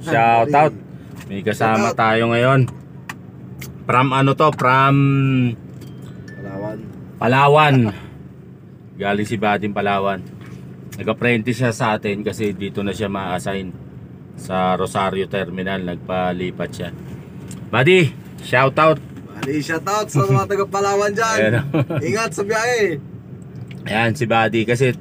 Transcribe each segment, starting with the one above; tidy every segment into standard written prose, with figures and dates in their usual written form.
Shout out. May kasama tayo ngayon. From ano to? From Palawan. Galing si Bading Palawan. Nag-apprentice siya sa atin kasi dito na siya ma-assign sa Rosario Terminal. Nagpalipat siya. Buddy, shout out. Buddy, shout out sa mga taga Palawan dyan. Ingat sa biyahe. Ayan si Buddy kasi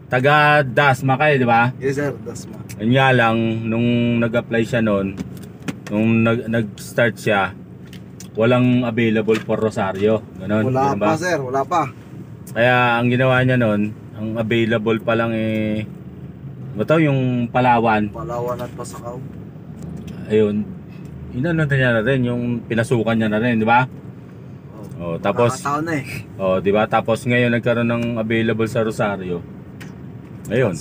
taga Dasma kayo, di ba? Yes sir, Dasma. Yun nga lang, nung nag-apply siya noon, nung nag-start siya, walang available for Rosario. Ganon, wala pa sir, wala pa. Kaya ang ginawa niya noon, ang available pa lang eh, ito yung Palawan. Palawan at Pasakaw. Ayun, inano niya na rin, yung pinasukan niya na rin, di ba? Oh, tapos, na eh. oh, di ba? Tapos ngayon nagkaroon ng available sa Rosario. Ayun.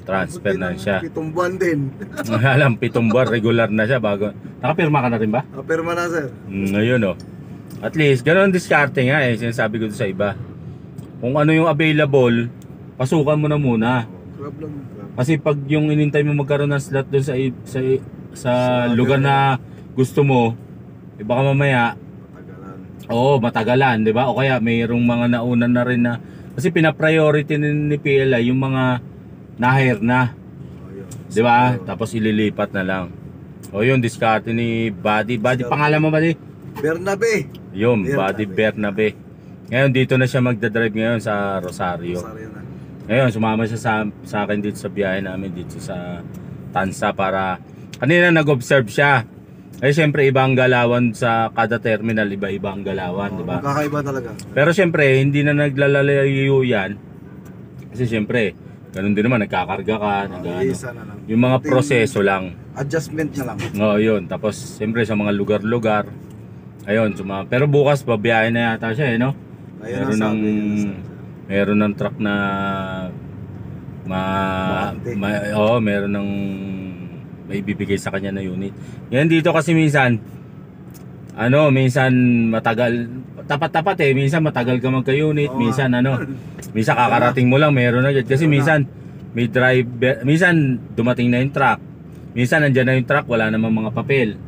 Transfer na siya. 7 buwan din. Alam, 7 buwan, regular na siya bago. Nakapirma ka na rin ba? Nakapirma na sir. Ayun oh. At least, ganoon diskarte nga eh. Sinasabi ko sa iba. Kung ano yung available, pasukan mo na muna. Grab lang. Kasi pag yung inintay mo magkaroon ng slot doon sa lugar na gusto mo, eh baka mamaya, matagalan, di ba? O kaya mayroong mga nauna na rin na, kasi pina-priority ni PLI yung mga na-hire na, di ba? Tapos ililipat na lang. O yun, diskarte ni Buddy. Buddy, pangalan mo Buddy? Bernabe. Yun, Buddy Bernabe. Ngayon dito na siya magdadrive ngayon sa Rosario. Ngayon sumama siya sa akin dito sa biyahe namin dito sa Tansa para kanina nag-observe siya. Eh syempre iba ang galawan sa kada terminal, iba-iba ang galawan, di ba? Kakaiba talaga. Pero syempre hindi na naglalalayo yan. Kasi syempre ganun din naman, nagkakarga ka, yung mga proseso lang. Adjustment na lang. Oo, yun. Tapos, siyempre sa mga lugar-lugar. Ayun, pero bukas, babiyahe na yata siya, no? Meron ng truck na meron ng may bibigay sa kanya na unit. Yan dito kasi minsan, minsan matagal, tapat-tapat eh, minsan matagal ka magka-unit, minsan minsan kakarating mo lang, meron agad. Kasi minsan may driver, minsan dumating na yung truck, minsan nandyan na yung truck, wala namang mga papel.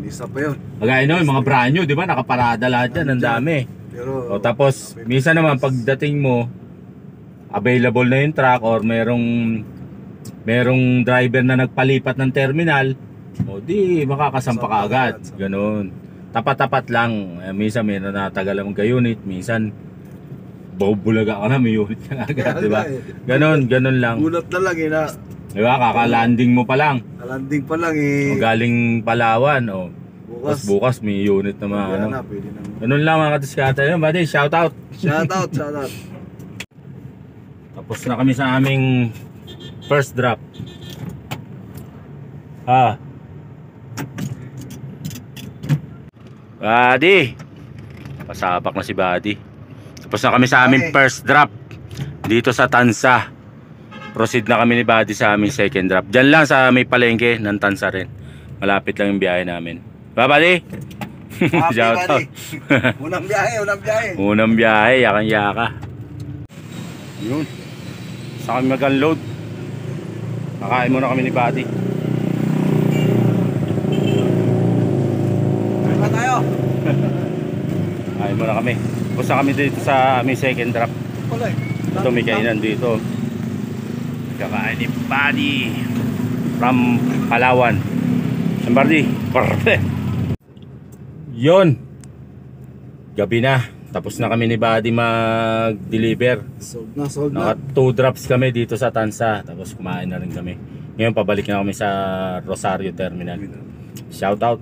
Isa pa yun. Magaya yung mga brand new, di ba? Nakaparada lahat yan, ang dami. O tapos, minsan naman pagdating mo, available na yung truck or merong driver na nagpalipat ng terminal, o di makakasampa ka agad. Ganun. Tapat-tapat lang. Minsan may natagalan mong ka-unit, minsan bubulaga ka na, may unit ka agad, di ba? Ganun lang. Gulat na lang eh na. Di ba? Kaka-landing mo pa lang. Landing pa lang eh. O galing Palawan, o. Bukas may unit na mga Ganun lang mga katiskata. Yun, buddy, shout out. Shout out. Tapos na kami sa aming first drop. Buddy, pasabak na si Buddy. Tapos na kami sa aming first drop dito sa Tansa. Proceed na kami ni Buddy sa aming second drop. Diyan lang sa may palengke ng Tansa rin. Malapit lang yung biyahe namin. Buddy. Shout out. Unang biyahe. Unang biyahe, yakang-yaka. Yun. Sa kami mag-unload. Kakain muna kami ni Buddy. Kaya tayo. Kain muna kami. Pusa kami dito sa aming second drop. Ito may kainan dito. Kakain ni Buddy from Palawan. Buddy, perfect. Yon. Gabi na. Tapos na kami ni Buddy mag-deliver. Sold na. 2 drops kami dito sa Tansa. Tapos kumain na rin kami. Ngayon pabalik na kami sa Rosario Terminal. Shout out.